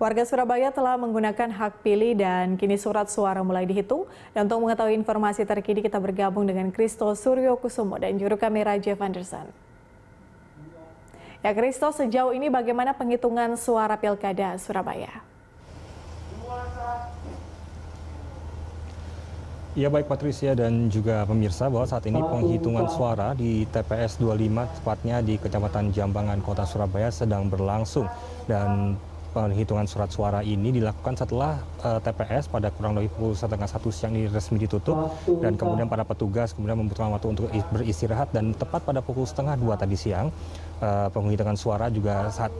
Warga Surabaya telah menggunakan hak pilih dan kini surat suara mulai dihitung. Dan untuk mengetahui informasi terkini kita bergabung dengan Kristo Suryo Kusumo dan juru kamera Jeff Anderson. Ya Kristo, sejauh ini bagaimana penghitungan suara Pilkada Surabaya? Ya baik Patricia dan juga pemirsa, bahwa saat ini penghitungan suara di TPS 25 tepatnya di Kecamatan Jambangan, Kota Surabaya sedang berlangsung. Dan penghitungan surat suara ini dilakukan setelah TPS pada kurang lebih pukul 12:30 siang ini resmi ditutup, dan kemudian para petugas kemudian membutuhkan waktu untuk beristirahat, dan tepat pada pukul 1:30 tadi siang penghitungan suara juga saat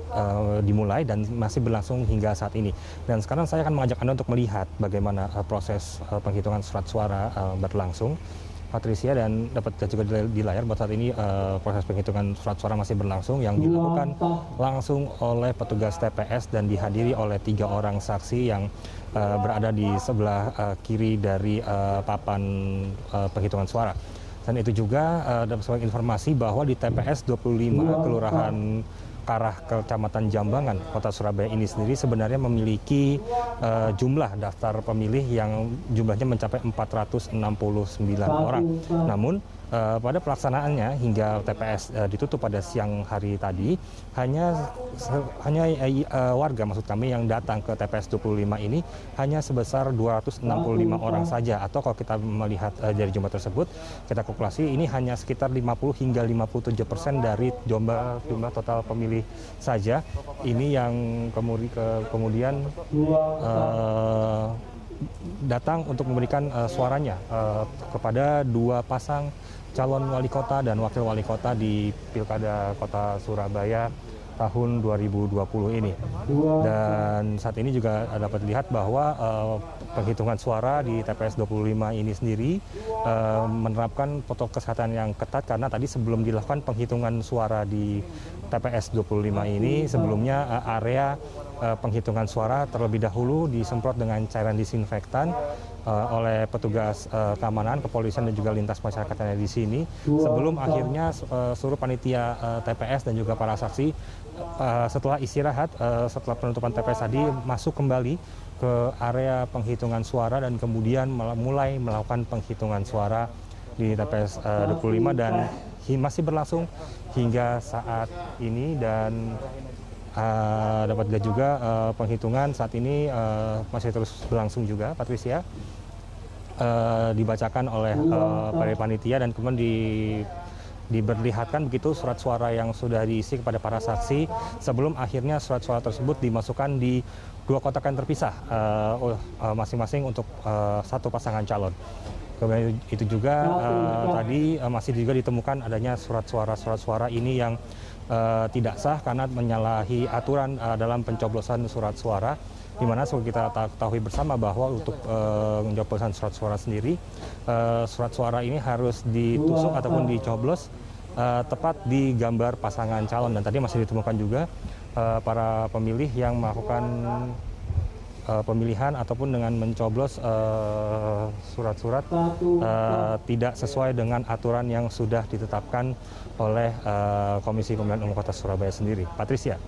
dimulai dan masih berlangsung hingga saat ini. Dan sekarang saya akan mengajak Anda untuk melihat bagaimana proses penghitungan surat suara berlangsung, Patricia, dan dapat juga di layar bahwa saat ini proses penghitungan surat suara masih berlangsung yang dilakukan langsung oleh petugas TPS dan dihadiri oleh 3 orang saksi yang berada di sebelah kiri dari papan penghitungan suara. Dan itu juga dapat sebagai informasi bahwa di TPS 25 Kelurahan Karah Kecamatan Jambangan, Kota Surabaya ini sendiri sebenarnya memiliki jumlah daftar pemilih yang jumlahnya mencapai 469 orang. Namun pada pelaksanaannya hingga TPS ditutup pada siang hari tadi, hanya warga maksud kami yang datang ke TPS 25 ini hanya sebesar 265 orang saja, atau kalau kita melihat dari jumlah tersebut, kita kalkulasi ini hanya sekitar 50 hingga 57% dari jumlah total pemilih saja. Ini yang kemudian datang untuk memberikan suaranya kepada 2 pasang calon wali kota dan wakil wali kota di Pilkada Kota Surabaya tahun 2020 ini. Dan saat ini juga dapat dilihat bahwa penghitungan suara di TPS 25 ini sendiri menerapkan protokol kesehatan yang ketat, karena tadi sebelum dilakukan penghitungan suara di TPS 25 ini sebelumnya area penghitungan suara terlebih dahulu disemprot dengan cairan disinfektan oleh petugas keamanan, kepolisian dan juga lintas masyarakat yang ada di sini, sebelum akhirnya seluruh panitia TPS dan juga para saksi setelah istirahat, setelah penutupan TPS tadi masuk kembali ke area penghitungan suara dan kemudian mulai melakukan penghitungan suara di TPS 25 dan masih berlangsung hingga saat ini. Dan dapat dilihat juga penghitungan saat ini masih terus berlangsung juga, Patricia. Dibacakan oleh para panitia dan kemudian diperlihatkan begitu surat suara yang sudah diisi kepada para saksi sebelum akhirnya surat suara tersebut dimasukkan di 2 kotak yang terpisah masing-masing untuk 1 pasangan calon. Kemudian itu juga tadi masih juga ditemukan adanya surat suara ini yang tidak sah karena menyalahi aturan dalam pencoblosan surat suara, di mana kita ketahui bersama bahwa untuk pencoblosan surat suara sendiri, surat suara ini harus ditusuk ataupun dicoblos tepat di gambar pasangan calon. Dan tadi masih ditemukan juga para pemilih yang melakukan pemilihan ataupun dengan mencoblos surat-surat tidak sesuai dengan aturan yang sudah ditetapkan oleh Komisi Pemilihan Umum Kota Surabaya sendiri. Patricia.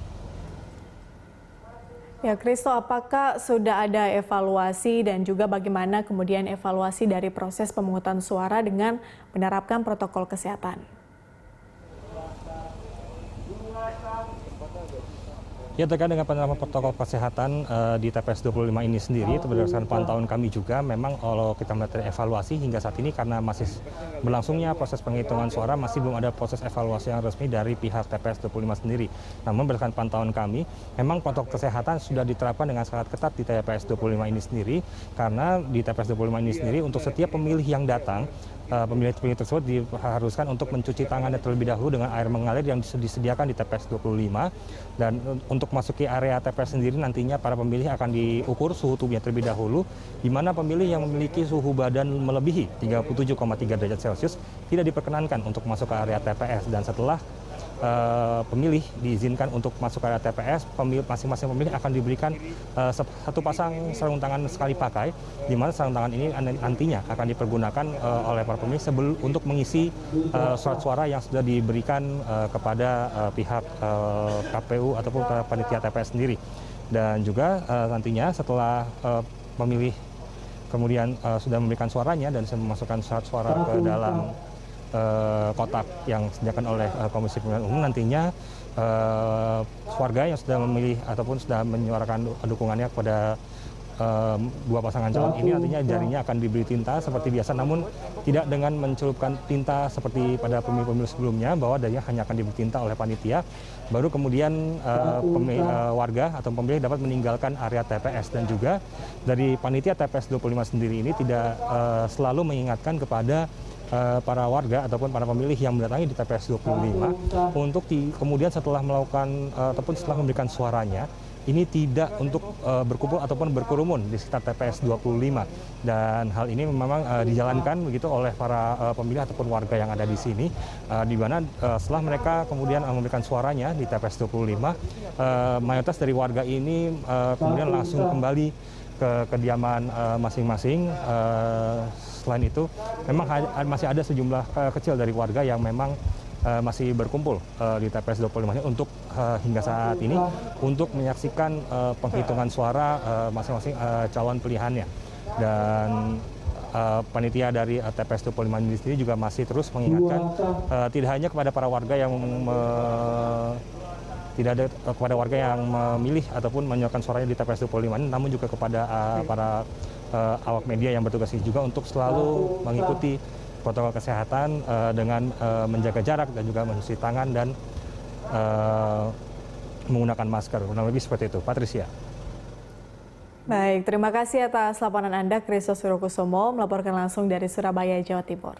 Ya Kristo, apakah sudah ada evaluasi dan juga bagaimana kemudian evaluasi dari proses pemungutan suara dengan menerapkan protokol kesehatan? Ya, terkait dengan penerapan protokol kesehatan di TPS 25 ini sendiri, itu berdasarkan pantauan kami juga, memang kalau kita melihat dari evaluasi hingga saat ini karena masih berlangsungnya proses penghitungan suara, masih belum ada proses evaluasi yang resmi dari pihak TPS 25 sendiri. Namun berdasarkan pantauan kami, memang protokol kesehatan sudah diterapkan dengan sangat ketat di TPS 25 ini sendiri, karena di TPS 25 ini sendiri untuk setiap pemilih yang datang, pemilih tersebut diharuskan untuk mencuci tangannya terlebih dahulu dengan air mengalir yang disediakan di TPS 25. Dan untuk masuki area TPS sendiri nantinya para pemilih akan diukur suhu tubuhnya terlebih dahulu, di mana pemilih yang memiliki suhu badan melebihi 37,3 derajat Celcius tidak diperkenankan untuk masuk ke area TPS. Dan setelah pemilih diizinkan untuk masuk ke area TPS, masing-masing pemilih akan diberikan 1 pasang sarung tangan sekali pakai, di mana sarung tangan ini nantinya akan dipergunakan oleh para pemilih untuk mengisi surat suara yang sudah diberikan kepada pihak KPU ataupun panitia TPS sendiri. Dan juga nantinya setelah pemilih kemudian sudah memberikan suaranya dan memasukkan surat suara ke dalam kotak yang disediakan oleh Komisi Pemilihan Umum, nantinya warga yang sudah memilih ataupun sudah menyuarakan dukungannya kepada dua pasangan calon ini, nantinya jarinya akan diberi tinta seperti biasa, namun tidak dengan mencelupkan tinta seperti pada pemilu-pemilu sebelumnya, bahwa darinya hanya akan diberi tinta oleh panitia. Baru kemudian warga atau pemilih dapat meninggalkan area TPS, dan juga dari panitia TPS 25 sendiri ini tidak selalu mengingatkan kepada para warga ataupun para pemilih yang mendatangi di TPS 25 untuk kemudian setelah melakukan ataupun setelah memberikan suaranya ini tidak untuk berkumpul ataupun berkerumun di sekitar TPS 25, dan hal ini memang dijalankan begitu oleh para pemilih ataupun warga yang ada di sini, di mana setelah mereka kemudian memberikan suaranya di TPS 25, mayoritas dari warga ini kemudian langsung kembali ke kediaman masing-masing. Selain itu, memang masih ada sejumlah kecil dari warga yang memang masih berkumpul di TPS 25 ini untuk hingga saat ini untuk menyaksikan penghitungan suara masing-masing calon pilihannya. Dan panitia dari TPS 25 ini sendiri juga masih terus mengingatkan tidak hanya kepada para warga yang tidak ada kepada warga yang memilih ataupun menyuarakan suaranya di TPS 25 ini, namun juga kepada para awak media yang bertugas ini juga untuk selalu mengikuti protokol kesehatan dengan menjaga jarak dan juga mencuci tangan dan menggunakan masker. Kurang lebih seperti itu, Patricia. Baik, terima kasih atas laporan Anda, Christos Surokusumo, melaporkan langsung dari Surabaya, Jawa Timur.